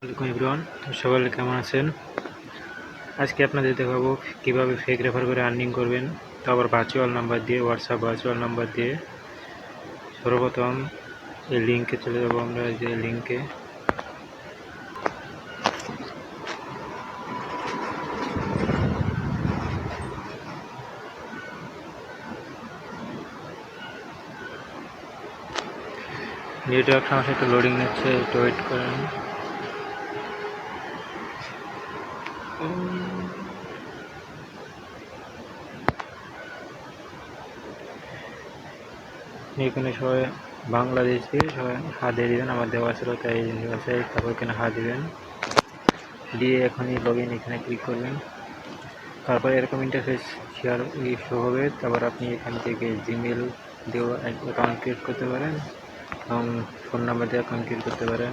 আসসালামু আলাইকুম এভরিওয়ান, সকলে কেমন আছেন? আজকে আপনাদের দেখাবো কিভাবে ফেক রেফার করে আর্নিং করবেন, তারপর ভার্চুয়াল নাম্বার দিয়ে, হোয়াটসঅ্যাপ ভার্চুয়াল নাম্বার দিয়ে। সর্বপ্রথম এই লিঙ্কে চলে যাবো আমরা, যে লিঙ্কে নেটওয়ার্ক সমস্যা, একটু লোডিং নিচ্ছে, একটু ওয়েট করেন। এখানে সবাই বাংলাদেশে সবাই হাত দিয়ে দেবেন, আমার দেওয়া ছিল তাই আছে। তারপর এখানে হাত দিবেন, দিয়ে এখনই লগ ইন এখানে ক্লিক করবেন। তারপরে এরকম ইন্টারফেস শেয়ার শো হবে। তারপর আপনি এখান থেকে জিমেল দিয়েও অ্যাকাউন্ট ক্রিয়েট করতে পারেন এবং ফোন নাম্বার দিয়ে অ্যাকাউন্ট ক্রিয়েট করতে পারেন।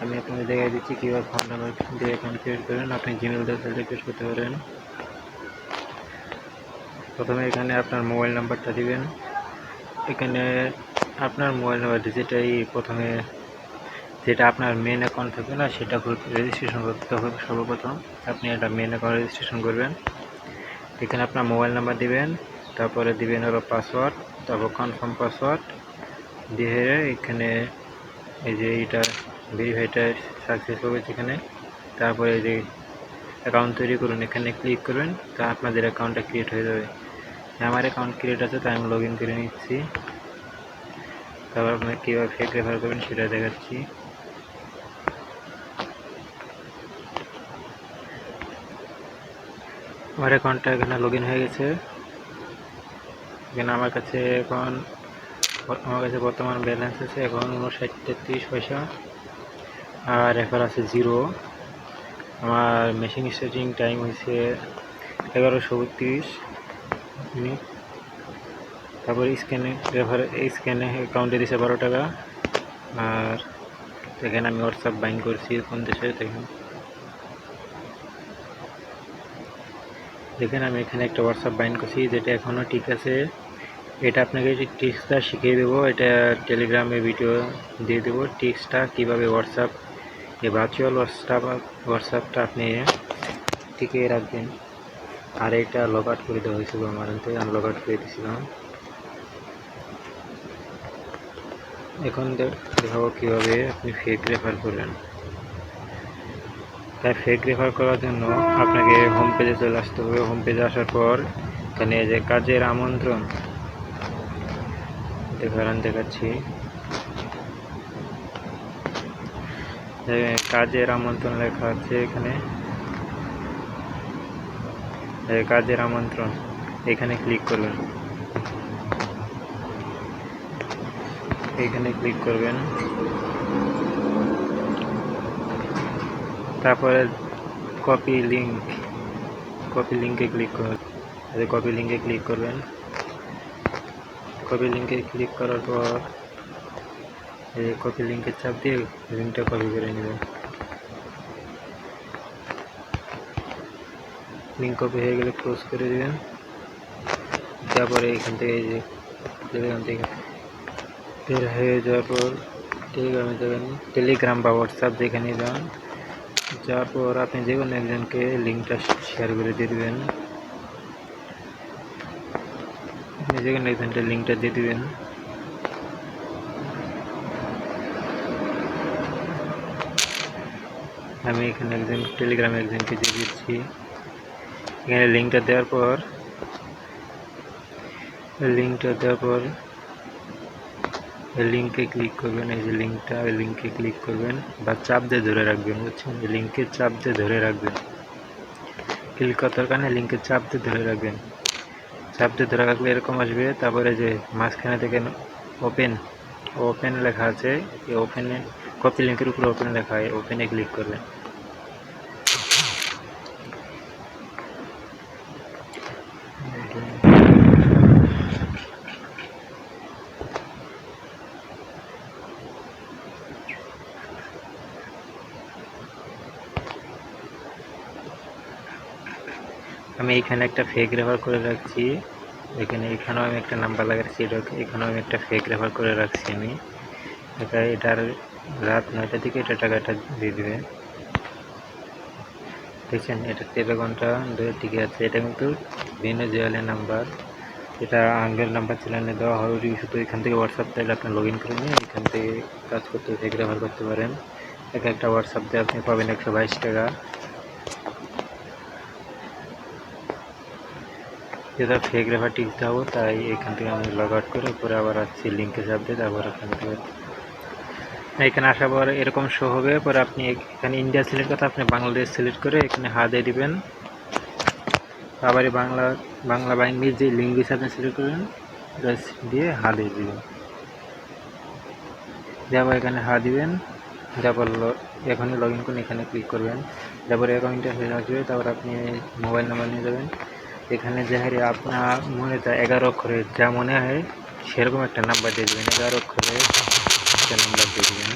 আমি আপনাদের দেখাই দিচ্ছি কীভাবে ফোন নাম্বার দিয়ে অ্যাকাউন্ট ক্রিয়েট করেন। আপনি জিমেল দিয়ে ক্রিয়েট করতে পারেন। প্রথমে এখানে আপনার মোবাইল নাম্বারটা দিবেন। এখানে আপনার মোবাইল নাম্বার যেটাই প্রথমে, যেটা আপনার মেন অ্যাকাউন্ট থাকবে না, সেটা রেজিস্ট্রেশন করতে হবে। সর্বপ্রথম আপনি একটা মেন অ্যাকাউন্ট রেজিস্ট্রেশন করবেন। এখানে আপনার মোবাইল নাম্বার দিবেন, তারপরে দিবেন হলো পাসওয়ার্ড, তারপর কনফার্ম পাসওয়ার্ড দিয়ে এখানে এই যে এইটা ভেরিফাইটা সাকসেস হবে এখানে। তারপরে এই যে অ্যাকাউন্ট তৈরি করুন, এখানে ক্লিক করবেন, তা আপনাদের অ্যাকাউন্টটা ক্রিয়েট হয়ে যাবে। আমার অ্যাকাউন্ট ক্রিয়েট আছে, তাই আমি লগ ইন করে নিচ্ছি। তারপর আপনার কীভাবে ফেক রেফার করবেন সেটা দেখাচ্ছি। আমার অ্যাকাউন্টটা এখানে লগ ইন হয়ে গেছে। এখানে আমার কাছে বর্তমান ব্যালেন্স আছে এখন 59.33 পয়সা, আর রেফার আছে 0। আমার মেশিন স্টার্টিং টাইম হয়েছে 11:32 মিনিট। তারপরে স্ক্যানে অ্যাকাউন্টে দিয়েছে 12 টাকা। আর দেখেন আমি হোয়াটসঅ্যাপ বাইন্ড করছি কোন দেশে, দেখেন আমি এখানে একটা হোয়াটসঅ্যাপ বাইন্ড করছি, যেটা এখনও ঠিক আছে। এটা আপনাকে টিক্সটা শিখিয়ে দেবো, এটা টেলিগ্রামে ভিডিও দিয়ে দেবো। টিক্সটা কীভাবে হোয়াটসঅ্যাপ, এই ভার্চুয়াল হোয়াটসঅ্যাপটা আপনি টিকিয়ে রাখবেন। আর এটা লগ আউট করে দেওয়া হয়েছিল আমার, আমি লগ আউট করে দিয়েছিলাম। এখন দেখাবো কীভাবে আপনি ফেক রেফার করবেন। তাই ফেক রেফার করার জন্য আপনাকে হোম পেজে চলে আসতে হবে। হোম পেজে আসার পর এখানে যে কাজের আমন্ত্রণ দেখাচ্ছি, কাজের আমন্ত্রণ লেখা আছে এখানে, কাজের আমন্ত্রণ, এখানে ক্লিক করবেন। এখানে ক্লিক করবেন, তারপরে কপি লিঙ্কে ক্লিক করবেন। কপি লিঙ্কে ক্লিক করবেন। কপি লিঙ্কে ক্লিক করার পর এই কপি লিঙ্কের চাপ দিয়ে লিঙ্কটা কপি করে নেবেন। লিঙ্ক কপি হয়ে গেলে ক্লোজ করে দেবেন। তারপরে এখান থেকে এই যে বের হয়ে যাওয়ার পর টেলিগ্রামে যাবেন, টেলিগ্রাম বা হোয়াটসঅ্যাপ যেখানে যান, যাওয়ার পর আপনি যে কোনো একজনকে লিঙ্কটা শেয়ার করে দিয়ে দেবেন। আপনি যে কোনো একজনকে লিঙ্কটা দিয়ে দেবেন। আমি এখানে টেলিগ্রামে একজনকে দিয়ে দিচ্ছি। এখানে লিঙ্কটা দেওয়ার পর লিঙ্কে ক্লিক করবেন। এই যে লিঙ্কটা, ওই লিঙ্কে ক্লিক করবেন বা চাপ দিয়ে ধরে রাখবেন, বুঝছেন? লিঙ্কে চাপ দিয়ে ধরে রাখবেন, ক্লিক করার দরকার নেই, লিঙ্কে চাপ দিয়ে ধরে রাখবেন। চাপ দিয়ে ধরে রাখলে এরকম আসবে। তারপরে যে মাঝখানে দেখেন ওপেন লেখা আছে, এই ওপেনে কপি লিঙ্কের উপরে ওপেন লেখা হয়, ওপেনে ক্লিক করবেন। আমি এখানে একটা ফেক রেফার করে রাখছি। এখানেও আমি একটা নাম্বার লাগাচ্ছি, এখানেও আমি একটা ফেক রেফার করে রাখছি। আমি এটার রাত 9টার দিকে এটা টাকাটা দিয়ে দেবে। দেখছেন এটা 13 ঘন্টা ধরে টিকে আছে। এটা কিন্তু ভেনেজুয়েলার নাম্বার, এটা আঙ্গেল নাম্বার চ্যানেলে দেওয়া হয়। ওটি শুধু এখান থেকে হোয়াটসঅ্যাপ চাইলে আপনি লগ ইন করে নিয়ে এখান থেকে কাজ করতে ব্যবহার করতে পারেন। একটা হোয়াটসঅ্যাপ দিয়ে আপনি পাবেন 122 টাকা। যেটা ফেক রেফার টিপস দেবো, তাই এখান থেকে আমি লগ আউট করে পরে আবার আসছি লিঙ্কে চাপ দিয়ে, তারপর এখান থেকে এখানে আসার পর এরকম শো হবে। পরে আপনি এখানে ইন্ডিয়া সিলেক্ট করতে আপনি বাংলাদেশ সিলেক্ট করে এখানে হা দিয়ে দিবেন। আবার বাংলা বা ইংলিশ যে ল্যাঙ্গুয়েজ আপনি সিলেক্ট করবেন দিয়ে হা দিয়ে দিবেন। তারপর এখানে হা দিবেন। তারপর এখানে লগ ইন করুন, এখানে ক্লিক করবেন। তারপর অ্যাকাউন্টটা হয়ে আসবে। তারপর আপনি মোবাইল নাম্বার নিয়ে যাবেন। এখানে যে হারে আপনার মনে হয় 11 অক্ষরের যা মনে হয় সেরকম একটা নাম্বার দিয়ে দেবেন। 11 অক্ষরের একটা নাম্বার দিয়ে দেবেন।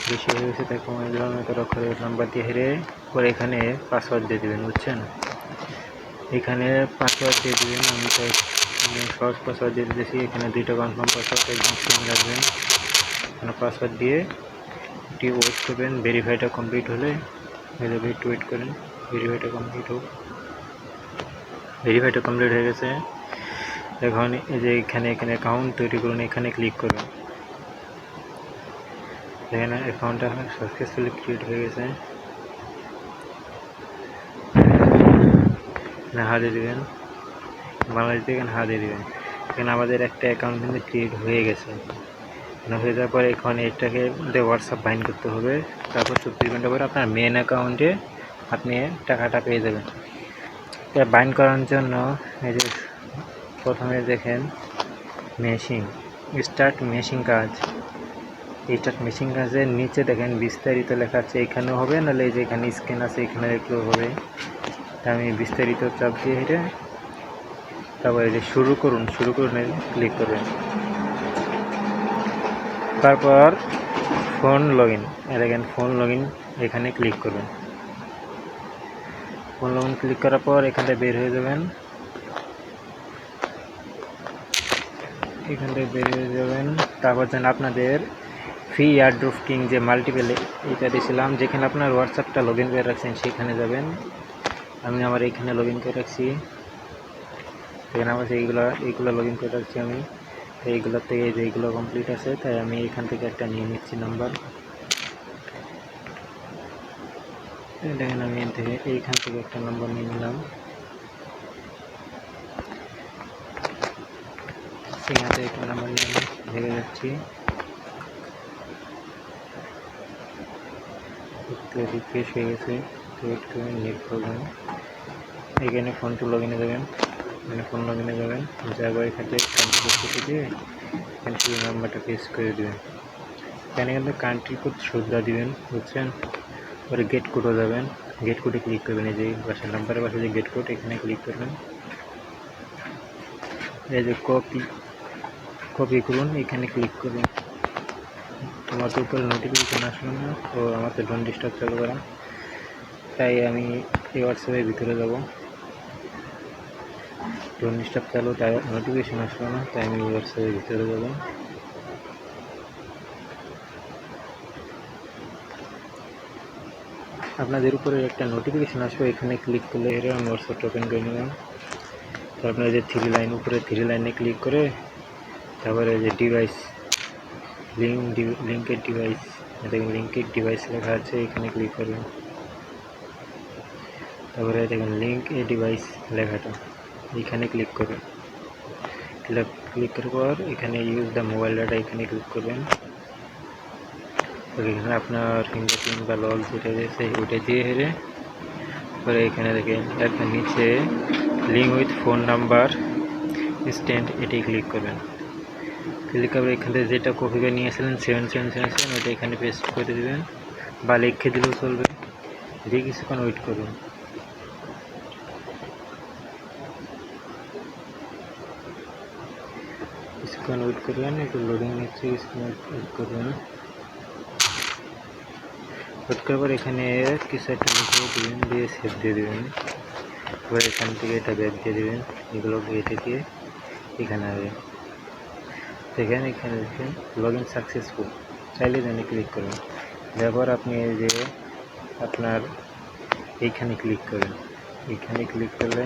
বেশি হয়ে গেছে তাই কমে দিলাম। 11 অক্ষরের নাম্বার দিয়ে হেরে পরে এখানে পাসওয়ার্ড দিয়ে দেবেন, বুঝছেন? এখানে পাসওয়ার্ড দিয়ে দেবেন। আমি তাই সহজ পাসওয়ার্ড দিয়ে দিয়েছি। এখানে 2টা কনফার্ম পাসওয়ার্ড একদম সেম রাখবেন। এখানে পাসওয়ার্ড দিয়ে একটু ওয়েট করবেন। ভেরিফাইটা কমপ্লিট হলে একটু ওয়েট করেন। ভেরিফাইটা কমপ্লিট হোক। ভেরিফাইটা কমপ্লিট হয়ে গেছে। এখন এই যে এখানে অ্যাকাউন্ট তৈরি করুন, এখানে ক্লিক করবেন। এখানে অ্যাকাউন্টটা সাকসেসফুলি ক্রিয়েট হয়ে গেছে। হা দিয়ে দেবেন। বাংলাদেশ থেকে এখানে হা দিয়ে দেবেন। এখানে আমাদের একটা অ্যাকাউন্ট কিন্তু ক্রিয়েট হয়ে গেছে। হয়ে যাওয়ার পরে এখানে এটাকে হোয়াটসঅ্যাপ বাইন্ড করতে হবে। তারপর 24 ঘন্টা পরে আপনার মেন অ্যাকাউন্টে আপনি টাকাটা পেয়ে যাবেন। এটা বাইন্ড করার জন্য এই যে প্রথমে দেখেন মেশিন স্টার্ট মেশিন কাজ। স্টার্ট মেশিন কাজের নিচে দেখেন বিস্তারিত লেখা আছে, এখানেও হবে, নাহলে এই যে এখানে স্ক্যান আছে এখানে দেখলেও হবে। আমি বিস্তারিত চাপ দিয়ে হেঁটে তারপরে এই যে শুরু করুন ক্লিক করবেন। তারপর ফোন লগ ইন, দেখেন ফোন লগ ইন এখানে ক্লিক করবেন। ফোন লগ ইন ক্লিক করার পর এখান থেকে বের হয়ে যাবেন। তারপর যেন আপনাদের ফ্রি এয়ারড্রপ কিং যে মাল্টিপল এটা দিয়েছিলাম, যেখানে আপনার হোয়াটসঅ্যাপটা লগ ইন করে রাখছেন সেখানে যাবেন। আমি আমার এইখানে লগ ইন করে রাখছি। এখানে আমার এইগুলো লগ ইন করে রাখছি আমি। এইগুলোর থেকে যে এইগুলো কমপ্লিট আছে, তাই আমি এখান থেকে একটা নিয়ে নিচ্ছি নাম্বার। দেখেন আমি এইখান থেকে একটা নাম্বার নিয়ে নিলাম। এখান থেকে একটা নাম্বার নিয়ে আমি ভেবে যাচ্ছি। রিফ্রেশ হয়ে গেছে, ওয়েট করবেন, নেট করবেন। এখানে ফোন টু লগ ইনে যাবেন। এখানে ফোন লগ ইনে যাবেন, যাবার এখান থেকে কান্ট্রি কোড দিয়ে এখানে শুধু নাম্বারটা পেস্ট করে দেবেন। এখানে কিন্তু কান্ট্রি কোড শুদ্ধা দিবেন, বুঝছেন? পরে গেট কোডও যাবেন, গেট কোডে ক্লিক করবেন। এই যে বাসার নাম্বারের পাশে যে গেট কোড এখানে ক্লিক করবেন। এই যে কপি করুন, এখানে ক্লিক করবেন। তোমার তো উপরে নোটিফিকেশান আসলো না, তো আমার তো ডোন্ট ডিস্টার্ব চালু করা, তাই আমি এই হোয়াটসঅ্যাপের ভিতরে যাব। ডোন্ট ডিস্টার্ব চালু, তাই নোটিফিকেশান আসলো না, তাই আমি হোয়াটসঅ্যাপের ভিতরে যাব। আপনাদের উপরে একটা নোটিফিকেশান আসবে, এখানে ক্লিক করলে আমি হোয়াটসঅ্যাপটা ওপেন করে নিলাম। তো আপনার যে উপরে থ্রি লাইনে ক্লিক করে তারপরে যে ডিভাইস লিঙ্কের ডিভাইস, দেখুন লিঙ্কের ডিভাইস লেখা আছে, এখানে ক্লিক করবেন। তারপরে দেখুন লিঙ্ক এ ডিভাইস লেখাটা, এখানে ক্লিক করবেন। ক্লিক করার পর এখানে ইউজ দ্য মোবাইল ডাটা এখানে ক্লিক করবেন। এখানে আপনার ফিঙ্গারপ্রিন্ট বা লগ যেটা রয়েছে ওইটা দিয়ে হেরে পরে এখানে দেখেন একদম নিচে link with phone number stand, এটাই ক্লিক করবেন। ক্লিক করে এখান থেকে যেটা কপি করে নিয়েছিলেন 7777 ওইটা এখানে পেস্ট করে দেবেন, বা লিখে দিলেও চলবে। দিয়ে কিছুক্ষণ ওয়েট করুন। কিছুক্ষণ ওয়েট করবেন, একটু লোডিং নিচ্ছে, কিছুক্ষণ ওয়েট করবেন। ওয়েট করার পর এখানে কিছু একটা লিখে দেবেন, দিয়ে সেভ দিয়ে দেবেন। এবার এখান থেকে এটা ব্যাক দিয়ে দেবেন, এগুলো এটা দিয়ে এখানে আসবে। দেখেন এখানে দেখেন লগ ইন সাকসেসফুল। চাইলে এখানে ক্লিক করবেন। তারপর আপনি এই যে আপনার এইখানে ক্লিক করবেন। এইখানে ক্লিক করলে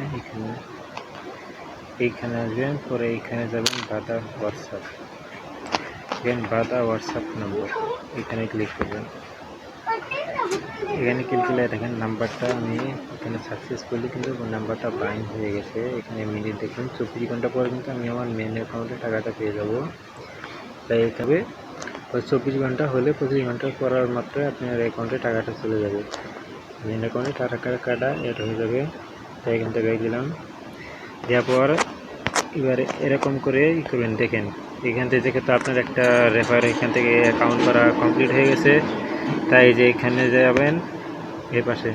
এইখানে আসবেন, পরে এইখানে যাবেন বাদা হোয়াটসঅ্যাপ, বাদা হোয়াটসঅ্যাপ নম্বর, এখানে ক্লিক করবেন। এখানে ক্লিক করলে দেখেন নাম্বারটা আমি এখানে সাকসেসফুলি কিন্তু নাম্বারটা বাইন্ড হয়ে গেছে। এখানে মিনিট দেখুন 24 ঘন্টা পর কিন্তু আমি আমার মেন অ্যাকাউন্টে টাকাটা পেয়ে যাব। তাই এইভাবে 24 ঘন্টা হলে 25 ঘন্টা পরার মাত্র আপনার অ্যাকাউন্টে টাকাটা চলে যাবে, মেন অ্যাকাউন্টে টাকাটা অ্যাড হয়ে যাবে। তাই এখান থেকে দিলাম, দেওয়ার পর এবারে এরকম করে করবেন। দেখেন এখান থেকে তো আপনার একটা রেফার এখান থেকে অ্যাকাউন্ট করা কমপ্লিট হয়ে গেছে। তাই যে এখানে যাবেন, এ পাশে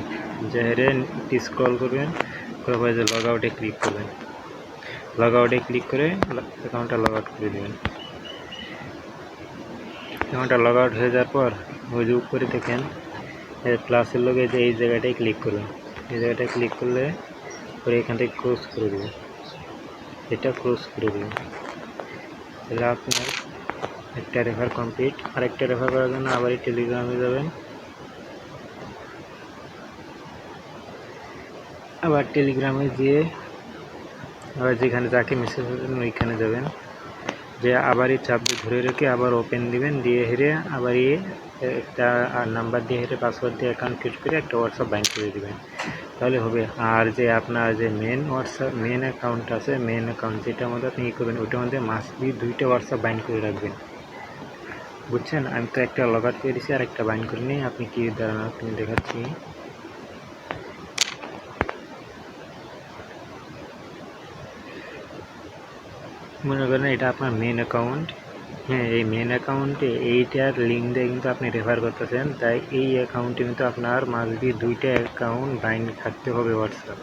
যে স্ক্রল করবেন, তারপরে যে লগ আউটে ক্লিক করবেন। লগ আউটে ক্লিক করে অ্যাকাউন্টটা লগ আউট করে দেবেন। অ্যাকাউন্টটা লগ আউট হয়ে যাওয়ার পর ওই যে উপরে দেখেন প্লাসের লগে যে এই জায়গাটায় ক্লিক করবেন। এই জায়গাটায় ক্লিক করলে পরে এখান থেকে ক্লোজ করে দেবেন, এটা ক্লোজ করে দেবেন। তাহলে আপনার একটা রেফার কমপ্লিট। আরেকটা রেফার করার জন্য আবার এই টেলিগ্রামে যাবেন, আবার টেলিগ্রামে গিয়ে আবার যেখানে যাকে মেসেজ করবেন ওইখানে যাবেন, যে আবার এই চাপ ধরে রেখে আবার ওপেন দিবেন, দিয়ে হেরে আবার একটা নাম্বার দিয়ে হেরে পাসওয়ার্ড দিয়ে অ্যাকাউন্ট ক্রিয়েট করে একটা হোয়াটসঅ্যাপ বাইন্ড করে দেবেন, তাহলে হবে। আর যে আপনার যে মেন অ্যাকাউন্ট আছে, মেন অ্যাকাউন্ট যেটার মধ্যে আপনি করবেন ওইটার মধ্যে মাস্ট বি 2টা হোয়াটসঅ্যাপ বাইন্ড করে রাখবেন, বুঝছেন। আমি তো একটা লগ আউট করে দিচ্ছি আর একটা বাইন্ড করে নিই। আপনি কি দাঁড়ান আপনি দেখাচ্ছি। মনে করেন এটা আপনার মেন অ্যাকাউন্ট, হ্যাঁ এই মেন অ্যাকাউন্টে এইটার লিঙ্ক দিয়ে কিন্তু আপনি রেফার করতেছেন। তাই এই অ্যাকাউন্টে কিন্তু আপনার মাস্ট বি 2টা অ্যাকাউন্ট বাইন্ড থাকতে হবে, হোয়াটসঅ্যাপ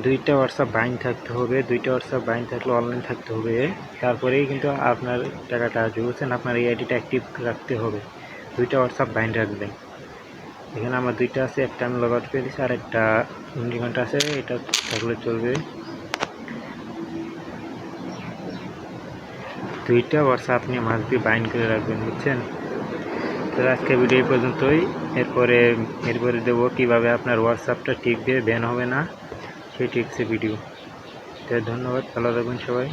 2টা হোয়াটসঅ্যাপ বাইন্ড থাকতে হবে। 2টা হোয়াটসঅ্যাপ বাইন্ড থাকলে অনলাইন থাকতে হবে, তারপরেই কিন্তু আপনার টাকাটা বুঝছেন। আপনার এই আইডিটা অ্যাক্টিভ রাখতে হবে, 2টা হোয়াটসঅ্যাপ বাইন্ড রাখবেন। এখানে আমার 2টা আছে, একটা আমি লগ আউট করে দিচ্ছি আর একটা 20 ঘন্টা আছে, এটা থাকলে চলবে। 2টা হোয়াটসঅ্যাপ আপনি মাস্ট বি বাইন্ড করে রাখবেন, বুঝছেন। তো আজকে ভিডিও এই পর্যন্তই। এরপরে দেবো কীভাবে আপনার হোয়াটসঅ্যাপটা টিকবে, ব্যান হবে না, সেই টিপসে ভিডিও। তো ধন্যবাদ, ভালো থাকবেন সবাই।